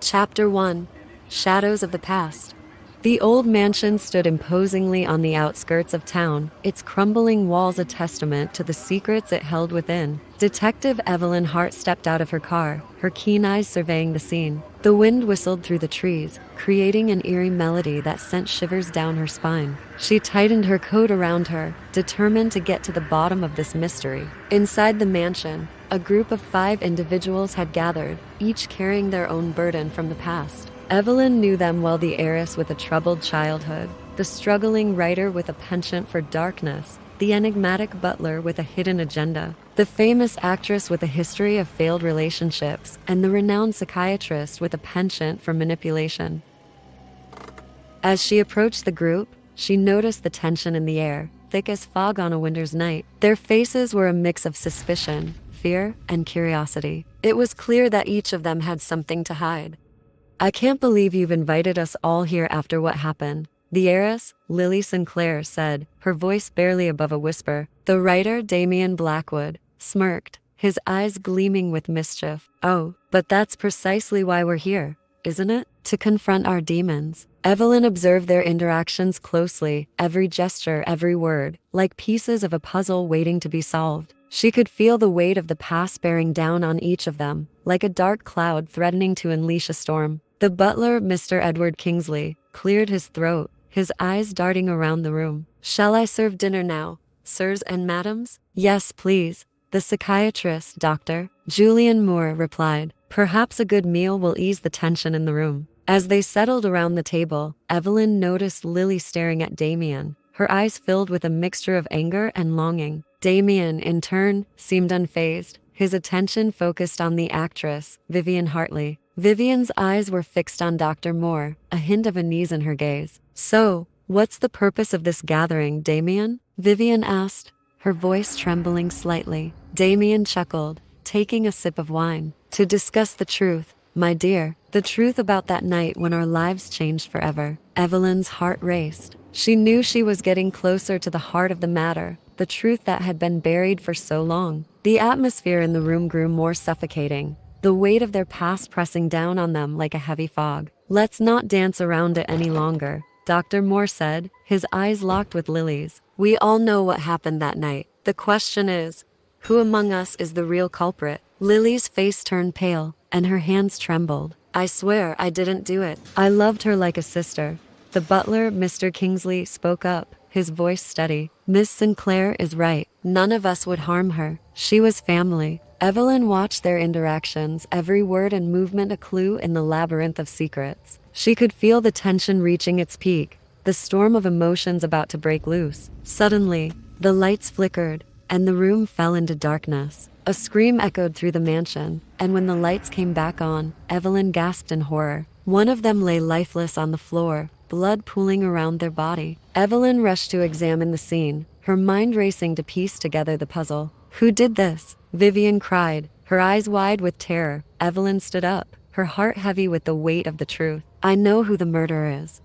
Chapter 1. Shadows of the Past. The old mansion stood imposingly on the outskirts of town, its crumbling walls a testament to the secrets it held within. Detective Evelyn Hart stepped out of her car, her keen eyes surveying the scene. The wind whistled through the trees, creating an eerie melody that sent shivers down her spine. She tightened her coat around her, determined to get to the bottom of this mystery. Inside the mansion, a group of 5 individuals had gathered, each carrying their own burden from the past. Evelyn knew them well: the heiress with a troubled childhood, the struggling writer with a penchant for darkness, the enigmatic butler with a hidden agenda, the famous actress with a history of failed relationships, and the renowned psychiatrist with a penchant for manipulation. As she approached the group, she noticed the tension in the air, thick as fog on a winter's night. Their faces were a mix of suspicion, fear, and curiosity. It was clear that each of them had something to hide. "I can't believe you've invited us all here after what happened," the heiress, Lily Sinclair, said, her voice barely above a whisper. The writer, Damien Blackwood, smirked, his eyes gleaming with mischief. "Oh, but that's precisely why we're here, isn't it? To confront our demons." Evelyn observed their interactions closely, every gesture, every word, like pieces of a puzzle waiting to be solved. She could feel the weight of the past bearing down on each of them, like a dark cloud threatening to unleash a storm. The butler, Mr. Edward Kingsley, cleared his throat, his eyes darting around the room. "Shall I serve dinner now, sirs and madams?" "Yes, please." The psychiatrist, Dr. Julian Moore, replied. "Perhaps a good meal will ease the tension in the room." As they settled around the table, Evelyn noticed Lily staring at Damien, her eyes filled with a mixture of anger and longing. Damien, in turn, seemed unfazed, his attention focused on the actress, Vivian Hartley. Vivian's eyes were fixed on Dr. Moore, a hint of unease in her gaze. "So, what's the purpose of this gathering, Damien?" Vivian asked, her voice trembling slightly. Damien chuckled, taking a sip of wine. "To discuss the truth, my dear, the truth about that night when our lives changed forever." Evelyn's heart raced. She knew she was getting closer to the heart of the matter, the truth that had been buried for so long. The atmosphere in the room grew more suffocating, the weight of their past pressing down on them like a heavy fog. "Let's not dance around it any longer," Dr. Moore said, his eyes locked with Lily's. "We all know what happened that night. The question is, who among us is the real culprit?" Lily's face turned pale, and her hands trembled. "I swear I didn't do it. I loved her like a sister." The butler, Mr. Kingsley, spoke up, his voice steady. "Miss Sinclair is right. None of us would harm her. She was family." Evelyn watched their interactions, every word and movement a clue in the labyrinth of secrets. She could feel the tension reaching its peak, the storm of emotions about to break loose. Suddenly, the lights flickered, and the room fell into darkness. A scream echoed through the mansion, and when the lights came back on, Evelyn gasped in horror. One of them lay lifeless on the floor, blood pooling around their body. Evelyn rushed to examine the scene, her mind racing to piece together the puzzle. "Who did this?" Vivian cried, her eyes wide with terror. Evelyn stood up, her heart heavy with the weight of the truth. "I know who the murderer is."